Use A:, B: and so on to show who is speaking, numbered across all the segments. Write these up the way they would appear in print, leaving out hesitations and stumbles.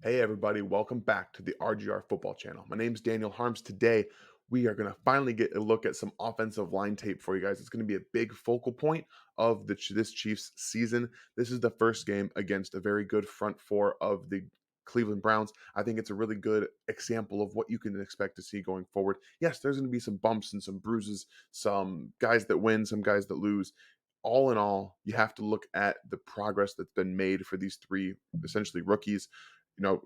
A: Hey everybody, welcome back to the RGR Football Channel. My name's Daniel Harms. Today, we are going to finally get a look at some offensive line tape for you guys. It's going to be a big focal point of this Chiefs season. This is the first game against a very good front four of the Cleveland Browns. I think it's a really good example of what you can expect to see going forward. Yes, there's going to be some bumps and some bruises, some guys that win, some guys that lose. All in all, you have to look at the progress that's been made for these three essentially rookies.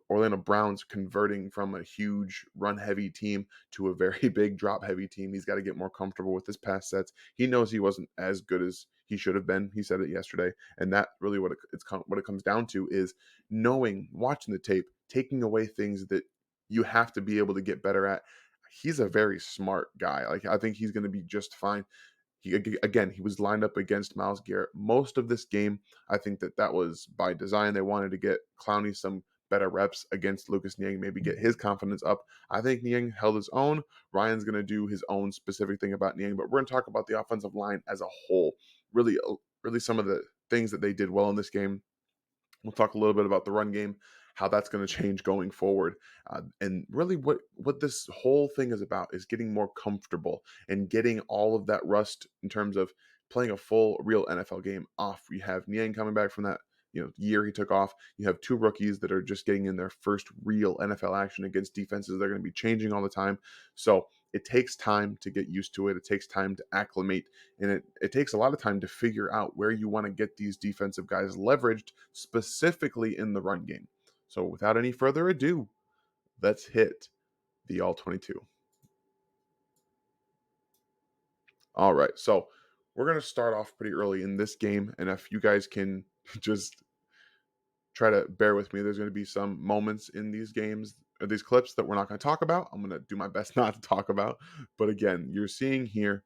A: Orlando Brown's converting from a huge run heavy team to a very big drop heavy team. He's got to get more comfortable with his pass sets. He knows he wasn't as good as he should have been. He said it yesterday. And that really what it comes down to is knowing, watching the tape, taking away things that you have to be able to get better at. He's a very smart guy. Like, I think he's going to be just fine. He was lined up against Myles Garrett most of this game. I think that was by design. They wanted to get Clowney some better reps against Lucas Niang, maybe get his confidence up. I think Niang held his own. Ryan's going to do his own specific thing about Niang, but we're going to talk about the offensive line as a whole. Really some of the things that they did well in this game. We'll talk a little bit about the run game, how that's going to change going forward, and really what this whole thing is about is getting more comfortable and getting all of that rust in terms of playing a full, real NFL game off. You have Niang coming back from that year he took off. You have two rookies that are just getting in their first real NFL action against defenses they're going to be changing all the time. So it takes time to get used to it. It takes time to acclimate, and it takes a lot of time to figure out where you want to get these defensive guys leveraged, specifically in the run game. So without any further ado, let's hit the all 22. All right, so we're going to start off pretty early in this game, and if you guys can just try to bear with me, there's going to be some moments in these games or these clips that we're not going to talk about. I'm going to do my best not to talk about, but again, you're seeing here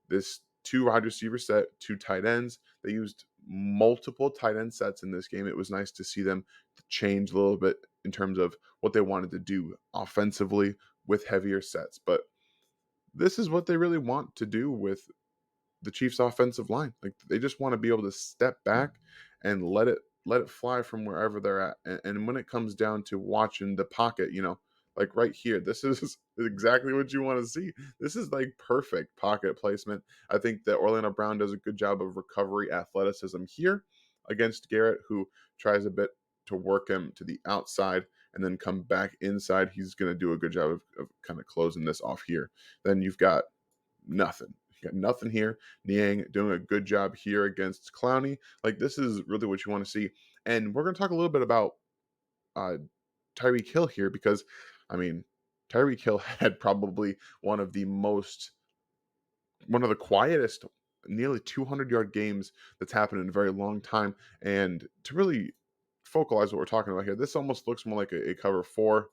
A: this two wide receiver set, two tight ends. They used multiple tight end sets in this game. It was nice to see them change a little bit in terms of what they wanted to do offensively with heavier sets. But this is what they really want to do with the Chiefs offensive line. Like, they just want to be able to step back and let it fly from wherever they're at. And when it comes down to watching the pocket, like right here, this is exactly what you want to see. This is like perfect pocket placement. I think that Orlando Brown does a good job of recovery athleticism here against Garrett, who tries a bit to work him to the outside and then come back inside. He's going to do a good job of kind of closing this off here. Then you've got nothing. You got nothing here. Niang doing a good job here against Clowney. Like, this is really what you want to see. And we're going to talk a little bit about uh, Tyreek Hill here because, I mean, Tyreek Hill had probably one of the quietest, nearly 200-yard games that's happened in a very long time. And to really focalize what we're talking about here, this almost looks more like a cover four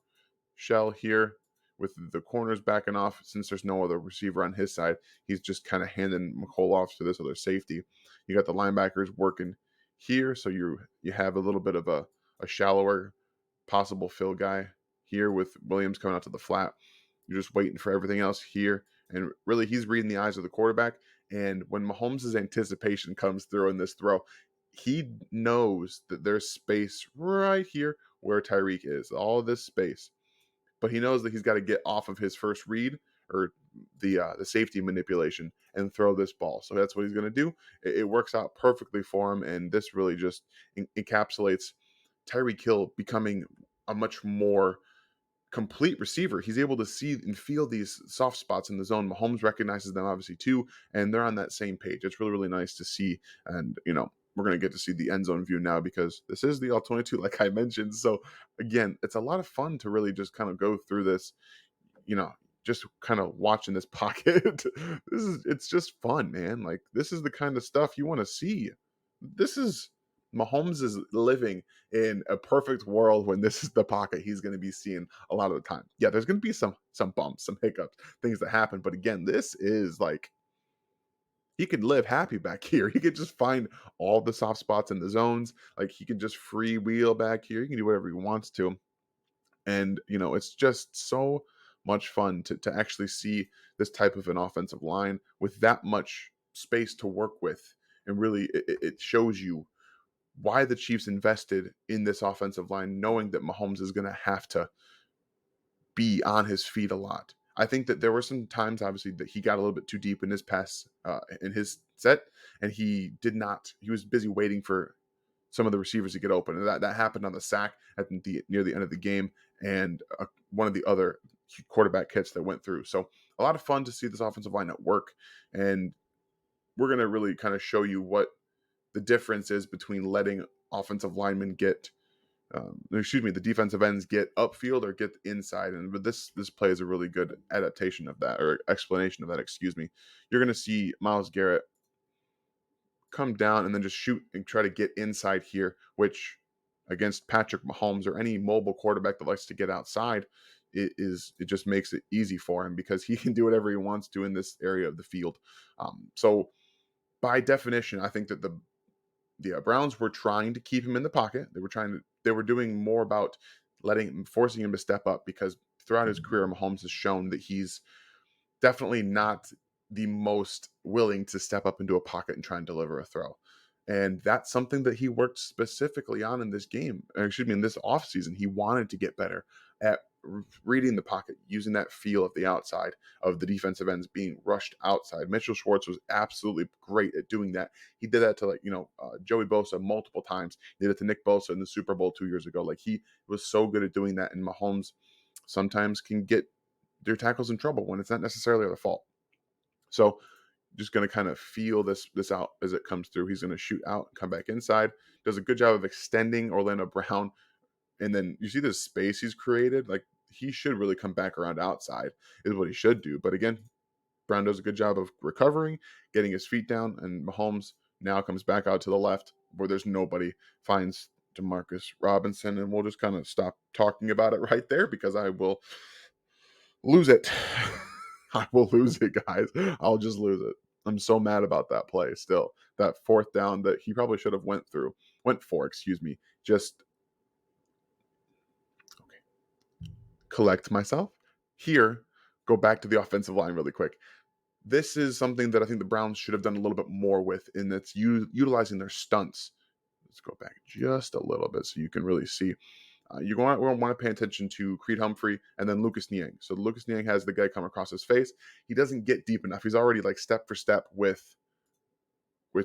A: shell here with the corners backing off. Since there's no other receiver on his side, he's just kind of handing McCole off to this other safety. You got the linebackers working here, so you have a little bit of a shallower possible fill guy here with Williams coming out to the flat. You're just waiting for everything else here, and really he's reading the eyes of the quarterback. And when Mahomes' anticipation comes through in this throw, he knows that there's space right here where Tyreek is. All of this space, but he knows that he's got to get off of his first read or the safety manipulation and throw this ball. So that's what he's going to do. It works out perfectly for him, and this really just encapsulates Tyreek Hill becoming a much more complete receiver. He's able to see and feel these soft spots in the zone. Mahomes recognizes them obviously too, and they're on that same page. It's really, really nice to see. And, we're going to get to see the end zone view now because this is the all 22, like I mentioned. So again, it's a lot of fun to really just kind of go through this, you know, just kind of watching this pocket. It's just fun, man. Like, this is the kind of stuff you want to see. This is Mahomes is living in a perfect world when this is the pocket he's going to be seeing a lot of the time. Yeah, there's going to be some bumps, some hiccups, things that happen, but again, this is like he could live happy back here. He could just find all the soft spots in the zones. Like, he can just freewheel back here. He can do whatever he wants to. And, it's just so much fun to actually see this type of an offensive line with that much space to work with. And really, it shows you why the Chiefs invested in this offensive line, knowing that Mahomes is going to have to be on his feet a lot. I think that there were some times, obviously, that he got a little bit too deep in his pass, in his set, and he did not. He was busy waiting for some of the receivers to get open, and that happened on the sack at the near the end of the game, and one of the other quarterback hits that went through. So a lot of fun to see this offensive line at work, and we're going to really kind of show you what the difference is between letting offensive linemen get the defensive ends get upfield or get inside. And but this play is a really good adaptation of that, or explanation of that. Excuse me. You're going to see Myles Garrett come down and then just shoot and try to get inside here, which against Patrick Mahomes or any mobile quarterback that likes to get outside, it just makes it easy for him because he can do whatever he wants to in this area of the field. So by definition, I think that the Browns were trying to keep him in the pocket. They were doing more about forcing him to step up, because throughout his career, Mahomes has shown that he's definitely not the most willing to step up into a pocket and try and deliver a throw. And that's something that he worked specifically on in this game, in this offseason. He wanted to get better at reading the pocket, using that feel of the outside of the defensive ends being rushed outside. Mitchell Schwartz was absolutely great at doing that. He did that to Joey Bosa multiple times. He did it to Nick Bosa in the Super Bowl 2 years ago. Like, he was so good at doing that, and Mahomes sometimes can get their tackles in trouble when it's not necessarily their fault. So just going to kind of feel this out as it comes through. He's going to shoot out, come back inside. Does a good job of extending Orlando Brown. And then you see this space he's created. Like, he should really come back around outside is what he should do. But again, Brown does a good job of recovering, getting his feet down, and Mahomes now comes back out to the left where there's nobody, finds Demarcus Robinson, and we'll just kind of stop talking about it right there because I will lose it. I will lose it, guys. I'll just lose it. I'm so mad about that play still. That fourth down that he probably should have went for, excuse me. Just collect myself. Here, go back to the offensive line really quick. This is something that I think the Browns should have done a little bit more with, and that's utilizing their stunts. Let's go back just a little bit so you can really see. You want to pay attention to Creed Humphrey and then Lucas Niang. So Lucas Niang has the guy come across his face. He doesn't get deep enough. He's already like step for step with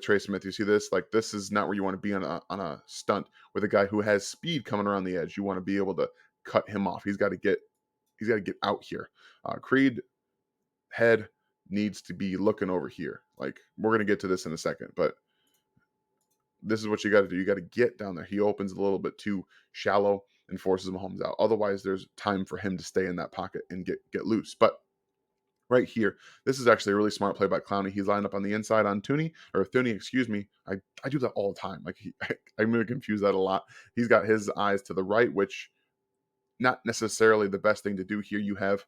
A: Trey Smith. You see this? Like, this is not where you want to be on a stunt with a guy who has speed coming around the edge. You want to be able to cut him off. He's got to get out here. Creed head needs to be looking over here. Like, we're gonna get to this in a second, but this is what you got to do. You got to get down there. He opens a little bit too shallow and forces Mahomes out. Otherwise, there's time for him to stay in that pocket and get loose. But right here, this is actually a really smart play by Clowney. He's lined up on the inside on Thuney, excuse me. I do that all the time. Like, I'm going to confuse that a lot. He's got his eyes to the right, which not necessarily the best thing to do here. You have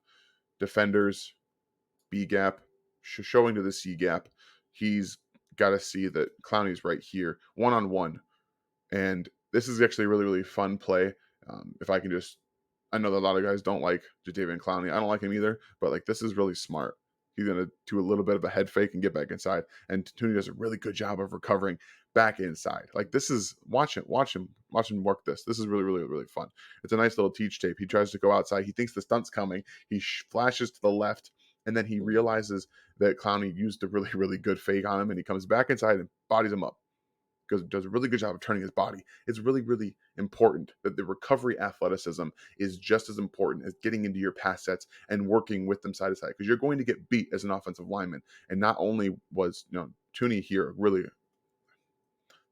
A: defenders, B gap, showing to the C gap. He's got to see that Clowney's right here, one-on-one. And this is actually a really, really fun play. If I can just, I know that a lot of guys don't like Jadeveon Clowney. I don't like him either, but like, this is really smart. He's going to do a little bit of a head fake and get back inside. And Tooney does a really good job of recovering back inside. Like, this is, watch him work this. This is really, really, really fun. It's a nice little teach tape. He tries to go outside. He thinks the stunt's coming. He flashes to the left, and then he realizes that Clowney used a really, really good fake on him, and he comes back inside and bodies him up. Does a really good job of turning his body. It's really, really important that the recovery athleticism is just as important as getting into your pass sets and working with them side to side, because you're going to get beat as an offensive lineman. And not only was Thuney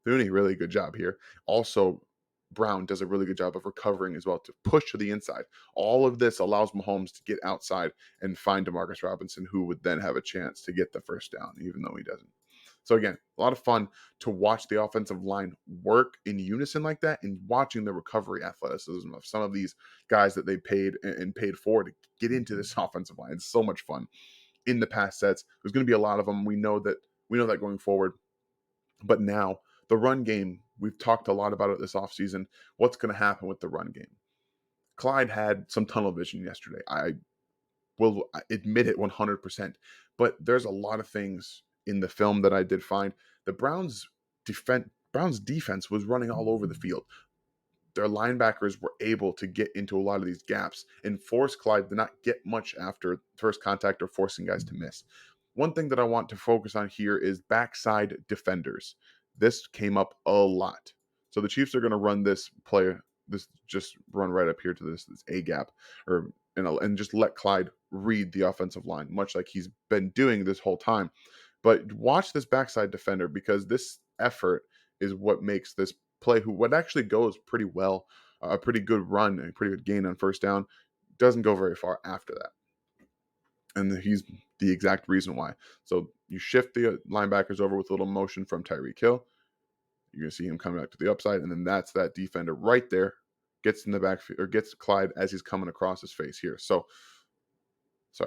A: really good job here, also Brown does a really good job of recovering as well to push to the inside. All of this allows Mahomes to get outside and find Demarcus Robinson, who would then have a chance to get the first down, even though he doesn't. So again, a lot of fun to watch the offensive line work in unison like that, and watching the recovery athleticism of some of these guys that they paid and paid for to get into this offensive line. It's so much fun in the pass sets. There's going to be a lot of them. We know that going forward. But now the run game, we've talked a lot about it this offseason. What's going to happen with the run game? Clyde had some tunnel vision yesterday. I will admit it 100%. But there's a lot of things in the film that I did find. The Browns Browns defense was running all over the field. Their linebackers were able to get into a lot of these gaps and force Clyde to not get much after first contact or forcing guys to miss. One thing that I want to focus on here is backside defenders. This came up a lot. So the Chiefs are going to run this play, this just run right up here to this A gap, or and just let Clyde read the offensive line, much like he's been doing this whole time. But watch this backside defender, because this effort is what makes this play, who what actually goes pretty well, a pretty good run, a pretty good gain on first down, doesn't go very far after that. And he's the exact reason why. So you shift the linebackers over with a little motion from Tyreek Hill. You're going to see him coming back to the upside, and then that's that defender right there, gets in the backfield, or gets Clyde as he's coming across his face here. So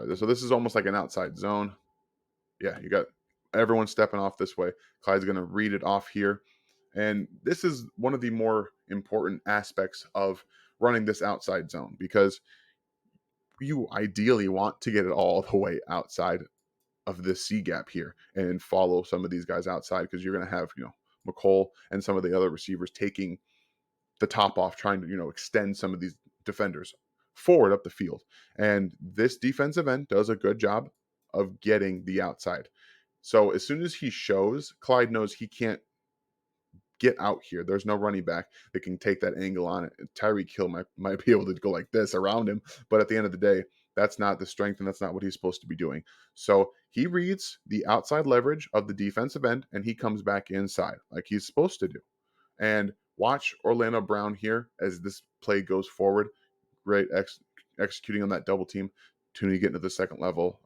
A: this is almost like an outside zone. Yeah, you got everyone stepping off this way. Clyde's going to read it off here. And this is one of the more important aspects of running this outside zone, because you ideally want to get it all the way outside of this C gap here and follow some of these guys outside, because you're going to have, McCole and some of the other receivers taking the top off, trying to, extend some of these defenders forward up the field. And this defensive end does a good job of getting the outside. So as soon as he shows, Clyde knows he can't get out here. There's no running back that can take that angle on it. Tyreek Hill might be able to go like this around him, but at the end of the day, that's not the strength, and that's not what he's supposed to be doing. So he reads the outside leverage of the defensive end, and he comes back inside like he's supposed to do. And watch Orlando Brown here as this play goes forward. Great executing on that double team to get into the second level,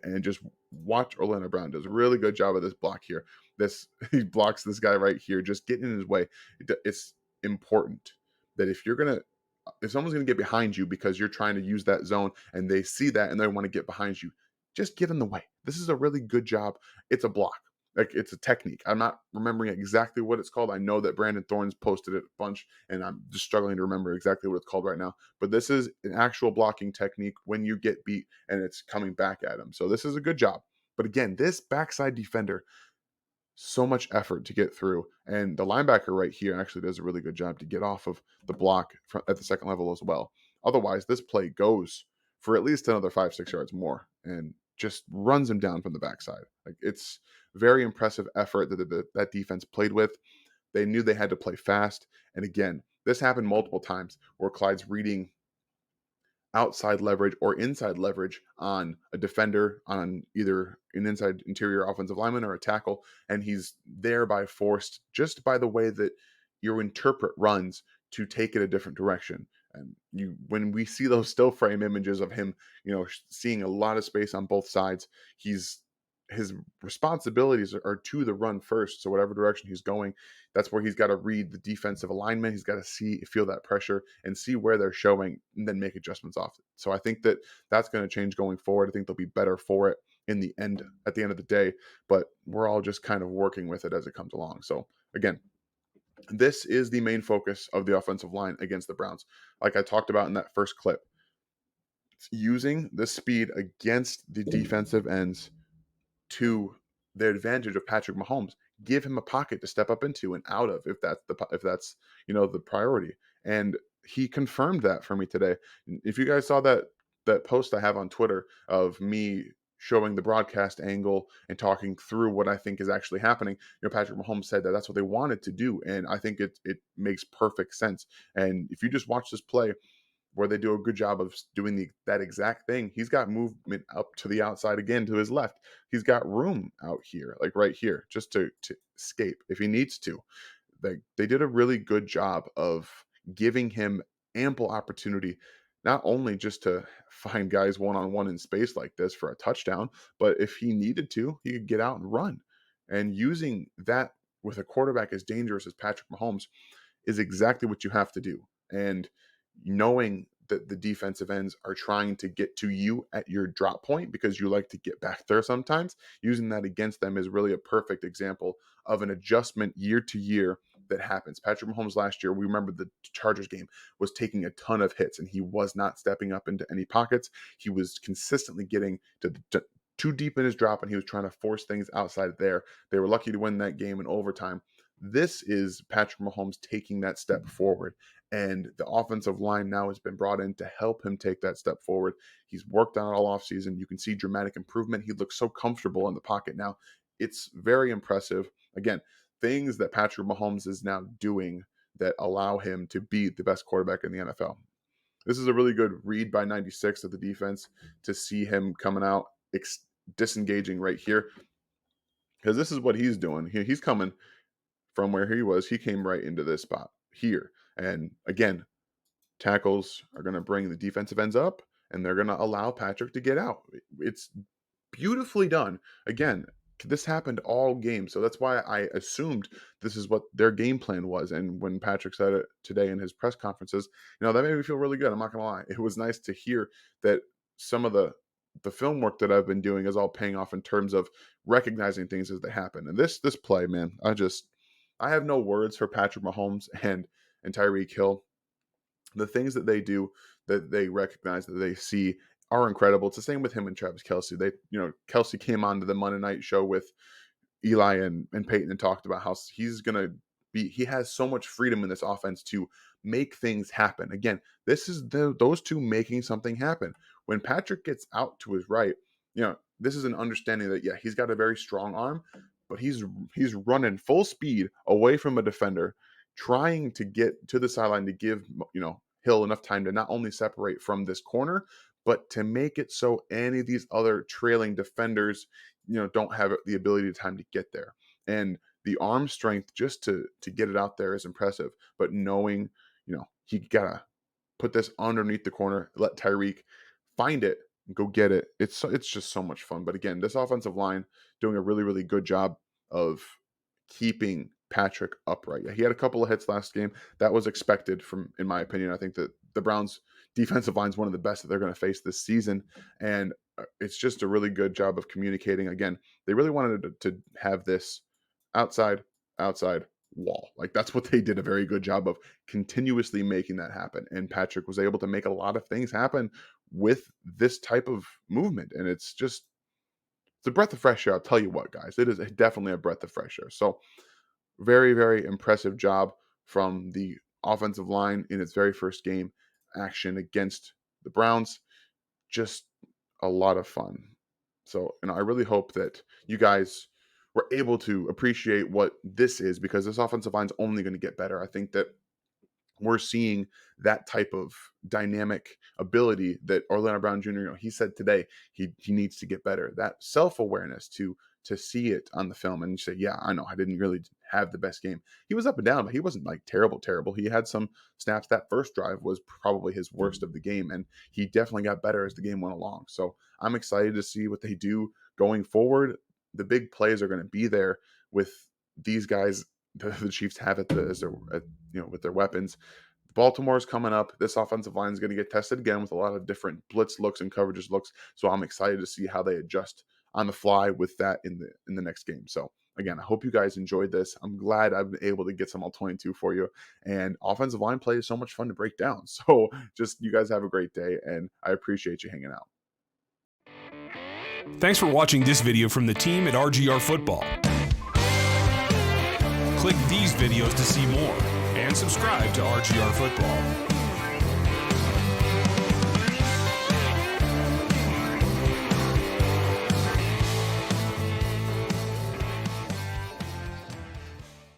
A: and just watch Orlando Brown does a really good job of this block here. He blocks this guy right here, just getting in his way. It's important that if someone's gonna get behind you because you're trying to use that zone and they see that and they want to get behind you, just get in the way. This is a really good job. It's a block. Like, it's a technique. I'm not remembering exactly what it's called. I know that Brandon Thorns posted it a bunch, and I'm just struggling to remember exactly what it's called right now. But this is an actual blocking technique when you get beat and it's coming back at him. So this is a good job. But again, this backside defender, so much effort to get through. And the linebacker right here actually does a really good job to get off of the block at the second level as well. Otherwise, this play goes for at least another 5-6 yards more and just runs him down from the backside. Like, it's very impressive effort that defense played with. They knew they had to play fast. And again, this happened multiple times where Clyde's reading outside leverage or inside leverage on a defender, on either an inside interior offensive lineman or a tackle, and he's thereby forced, just by the way that you interpret runs, to take it a different direction. And when we see those still frame images of him, seeing a lot of space on both sides, his responsibilities are to the run first. So whatever direction he's going, that's where he's got to read the defensive alignment. He's got to feel that pressure and see where they're showing, and then make adjustments off it. So I think that's going to change going forward. I think they'll be better for it at the end of the day, but we're all just kind of working with it as it comes along. So again, this is the main focus of the offensive line against the Browns. Like I talked about in that first clip, using the speed against the defensive ends to the advantage of Patrick Mahomes. Give him a pocket to step up into and out of, if that's the priority. And he confirmed that for me today. If you guys saw that post I have on Twitter of me showing the broadcast angle and talking through what I think is actually happening, Patrick Mahomes said that that's what they wanted to do, and I think it makes perfect sense. And if you just watch this play, where they do a good job of doing that exact thing, he's got movement up to the outside again to his left. He's got room out here, like right here, just to escape if he needs to. They did a really good job of giving him ample opportunity, not only just to find guys one-on-one in space like this for a touchdown, but if he needed to, he could get out and run. And using that with a quarterback as dangerous as Patrick Mahomes is exactly what you have to do. And knowing that the defensive ends are trying to get to you at your drop point because you like to get back there sometimes, using that against them is really a perfect example of an adjustment year to year that happens. Patrick Mahomes last year, we remember the Chargers game, was taking a ton of hits and he was not stepping up into any pockets. He was consistently getting too deep in his drop, and he was trying to force things outside there. They were lucky to win that game in overtime, This is Patrick Mahomes taking that step forward. And the offensive line now has been brought in to help him take that step forward. He's worked on it all offseason. You can see dramatic improvement. He looks so comfortable in the pocket now. It's very impressive. Again, things that Patrick Mahomes is now doing that allow him to be the best quarterback in the NFL. This is a really good read by 96 of the defense to see him coming out, disengaging right here. Because this is what he's doing. He's coming from where he was. He came right into this spot here. And again, tackles are going to bring the defensive ends up, and they're going to allow Patrick to get out. It's beautifully done. Again, this happened all game, so that's why I assumed this is what their game plan was. And when Patrick said it today in his press conferences, that made me feel really good. I'm not gonna lie. It was nice to hear that some of the film work that I've been doing is all paying off in terms of recognizing things as they happen. And this play, man, I have no words for Patrick Mahomes and Tyreek Hill. The things that they do, that they recognize, that they see, are incredible. It's the same with him and Travis Kelce. Kelce came on to the Monday night show with Eli and Peyton and talked about how he has so much freedom in this offense to make things happen. Again, this is those two making something happen. When Patrick gets out to his right, this is an understanding that, yeah, he's got a very strong arm, but he's running full speed away from a defender, trying to get to the sideline to give, Hill enough time to not only separate from this corner, but to make it so any of these other trailing defenders, don't have the ability time to get there. And the arm strength just to get it out there is impressive. But knowing, he gotta put this underneath the corner, let Tyreek find it, and go get it. It's just so much fun. But again, this offensive line doing a really, really good job of keeping Patrick upright. He had a couple of hits last game. That was expected in my opinion. I think that the Browns defensive line is one of the best that they're going to face this season. And it's just a really good job of communicating. Again, they really wanted to have this outside wall. Like, that's what they did a very good job of, continuously making that happen. And Patrick was able to make a lot of things happen with this type of movement. And it's a breath of fresh air. I'll tell you what, guys, it is definitely a breath of fresh air. So very, very impressive job from the offensive line in its very first game action against the Browns. Just a lot of fun. So, I really hope that you guys were able to appreciate what this is, because this offensive line is only going to get better. I think that we're seeing that type of dynamic ability that Orlando Brown Jr., he said today he needs to get better. That self-awareness to see it on the film and say, yeah, I know I didn't really have the best game. He was up and down, but he wasn't like terrible. He had some snaps. That first drive was probably his worst of the game, and he definitely got better as the game went along. So I'm excited to see what they do going forward. The big plays are going to be there with these guys. The Chiefs have it with their weapons. Baltimore's coming up. This offensive line is going to get tested again with a lot of different blitz looks and coverages looks. So I'm excited to see how they adjust on the fly with that in the next game. So again, I hope you guys enjoyed this. I'm glad I've been able to get some all-22 for you. And offensive line play is so much fun to break down. So just, you guys have a great day, and I appreciate you hanging out.
B: Thanks for watching this video from the team at RGR Football. Click these videos to see more and subscribe to RGR Football.